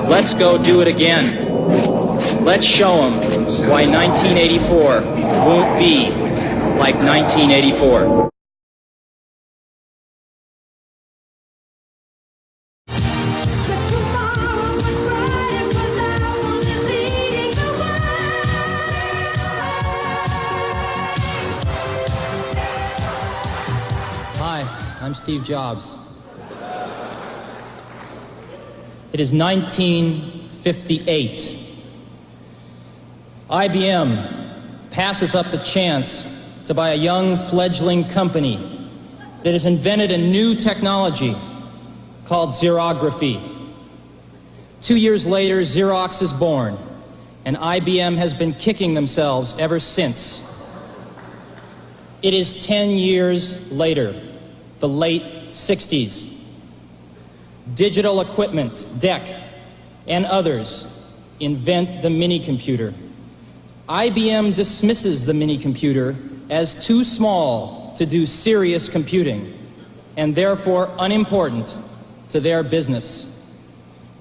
Let's go do it again. Let's show them why 1984 won't be like 1984. Hi, I'm Steve Jobs. It is 1958. IBM passes up the chance to buy a young fledgling company that has invented a new technology called xerography. 2 years later, Xerox is born, and IBM has been kicking themselves ever since. It is 10 years later, the late 60s. Digital Equipment, DEC, and others invent the mini-computer. IBM dismisses the mini-computer as too small to do serious computing and therefore unimportant to their business.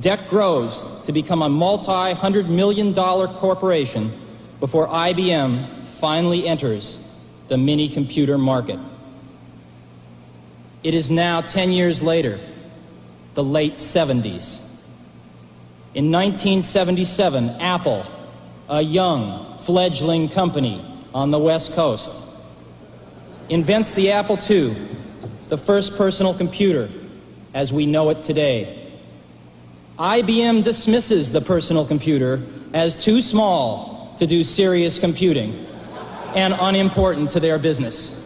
DEC grows to become a multi-hundred-million-dollar corporation before IBM finally enters the mini-computer market. It is now 10 years later, the late 70s. In 1977, Apple, a young, fledgling company on the West Coast, invents the Apple II, the first personal computer as we know it today. IBM dismisses the personal computer as too small to do serious computing and unimportant to their business.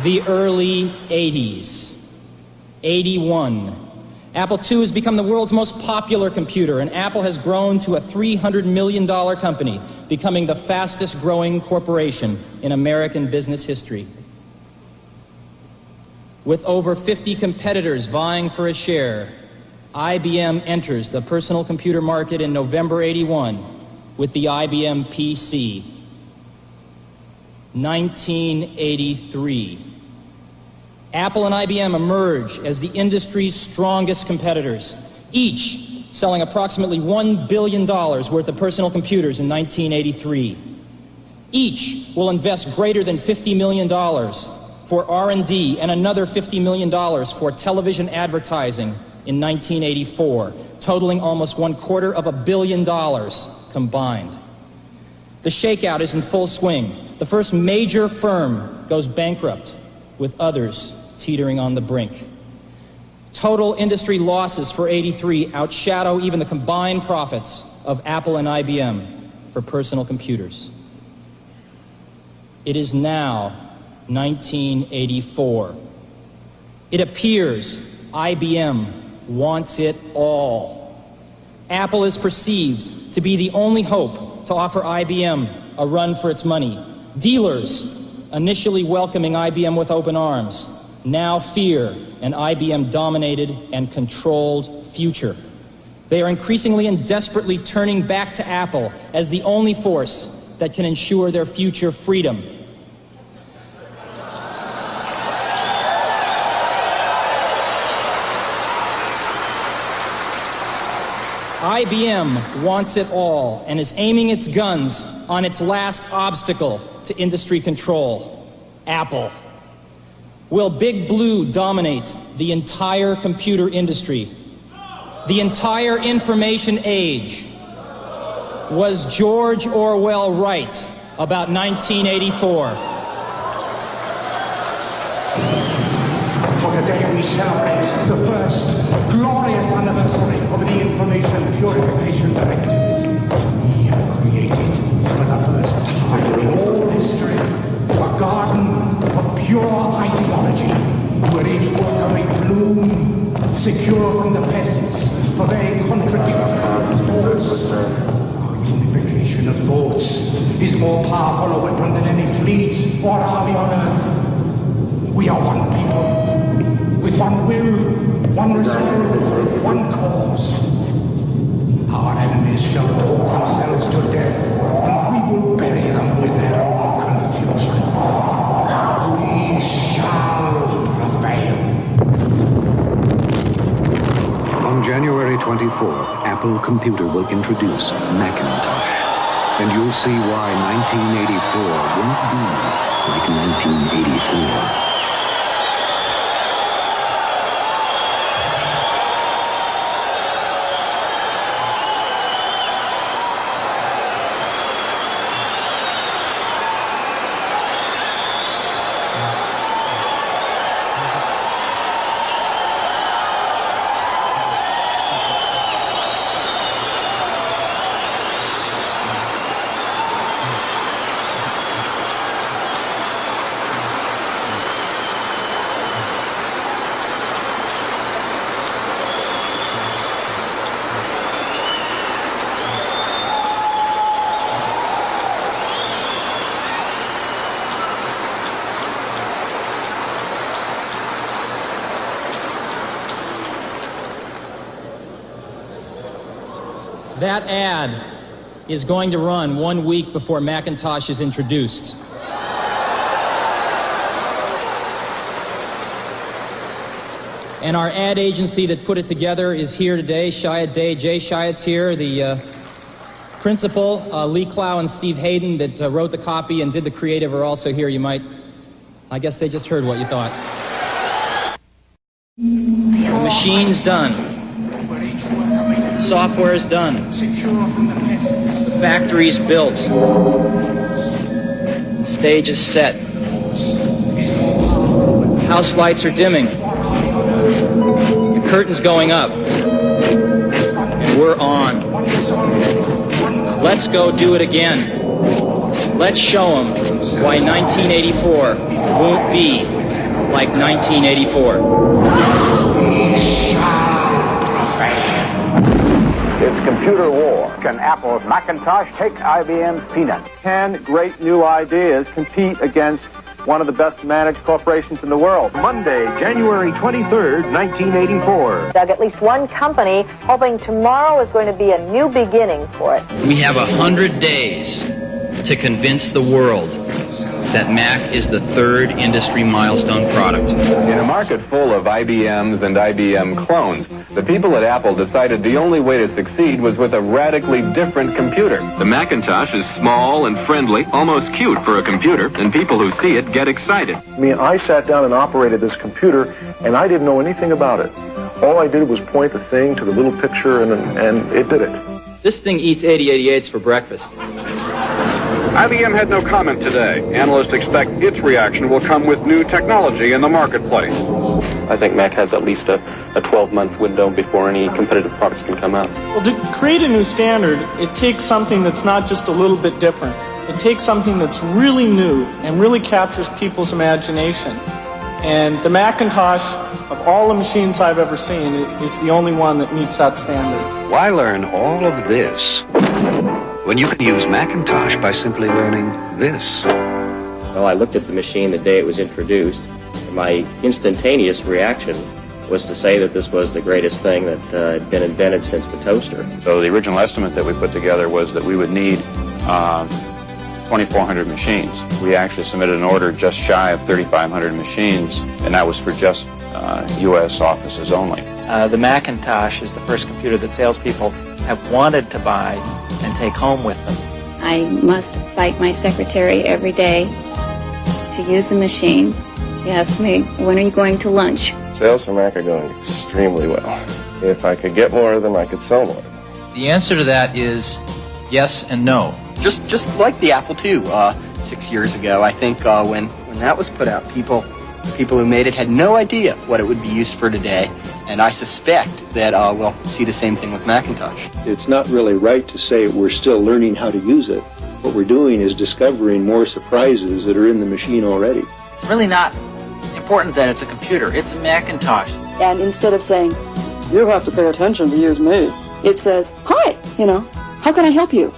The early 80s. 81. Apple II has become the world's most popular computer, and Apple has grown to a $300 million company, becoming the fastest growing corporation in American business history. With over 50 competitors vying for a share, IBM enters the personal computer market in November 81 with the IBM PC. 1983. Apple and IBM emerge as the industry's strongest competitors, each selling approximately $1 billion worth of personal computers in 1983. Each will invest greater than $50 million for R&D and another $50 million for television advertising in 1984, totaling almost $250 million combined. The shakeout is in full swing. The first major firm goes bankrupt, with others teetering on the brink. Total industry losses for 83 outshadow even the combined profits of Apple and IBM for personal computers. It is now 1984. It appears IBM wants it all. Apple is perceived to be the only hope to offer IBM a run for its money. Dealers, initially welcoming IBM with open arms, now fear an IBM-dominated and controlled future. They are increasingly and desperately turning back to Apple as the only force that can ensure their future freedom. IBM wants it all and is aiming its guns on its last obstacle to industry control, Apple. Will Big Blue dominate the entire computer industry? The entire information age? Was George Orwell right about 1984? For today we celebrate the first glorious anniversary of the Information Purification Directives. We have created, for the first time in all history, a garden of pure ideology, where each worker may bloom, secure from the pests of vague contradictory thoughts. Our unification of thoughts is more powerful a weapon than any fleet or army on earth. We are one people, with one will, one resolve, one cause. Our enemies shall talk themselves to death, and we will bury them with their own confusion. We shall prevail. On January 24th, Apple Computer will introduce Macintosh. And you'll see why 1984 won't be like 1984. That ad is going to run 1 week before Macintosh is introduced. And our ad agency that put it together is here today. Shyatt Day, Jay Shyatt's here. The principal, Lee Clow and Steve Hayden, that wrote the copy and did the creative, are also here. I guess they just heard what you thought. The machine's done. Software's done. The factory's built. Stage is set. House lights are dimming. The curtain's going up. And we're on. Let's go do it again. Let's show them why 1984 won't be like 1984. It's computer war. Can Apple's Macintosh take IBM's Peanut? Can great new ideas compete against one of the best managed corporations in the world? Monday, January 23rd, 1984. Doug, at least one company hoping tomorrow is going to be a new beginning for it. We have 100 days to convince the world that Mac is the third industry milestone product. In a market full of IBMs and IBM clones, the people at Apple decided the only way to succeed was with a radically different computer. The Macintosh is small and friendly, almost cute for a computer, and people who see it get excited. I sat down and operated this computer, and I didn't know anything about it. All I did was point the thing to the little picture, and it did it. This thing eats 8088s for breakfast. IBM had no comment today. Analysts expect its reaction will come with new technology in the marketplace. I think Mac has at least a 12-month window before any competitive products can come out. Well, to create a new standard, it takes something that's not just a little bit different. It takes something that's really new and really captures people's imagination. And the Macintosh, of all the machines I've ever seen, is the only one that meets that standard. Why learn all of this when you can use Macintosh by simply learning this? Well, I looked at the machine the day it was introduced. My instantaneous reaction was to say that this was the greatest thing that had been invented since the toaster. So the original estimate that we put together was that we would need 2,400 machines. We actually submitted an order just shy of 3,500 machines, and that was for just U.S. offices only. The Macintosh is the first computer that salespeople have wanted to buy and take home with them. I must fight my secretary every day to use the machine. She asks me, when are you going to lunch? Sales for Mac are going extremely well. If I could get more of them, I could sell more. The answer to that is yes and no. Just like the Apple II 6 years ago, I think when that was put out, people who made it had no idea what it would be used for today, and I suspect that we'll see the same thing with Macintosh. It's not really right to say we're still learning how to use it. What we're doing is discovering more surprises that are in the machine already. It's really not important that it's a computer. It's a Macintosh. And instead of saying, you have to pay attention to use me, it says, hi, how can I help you?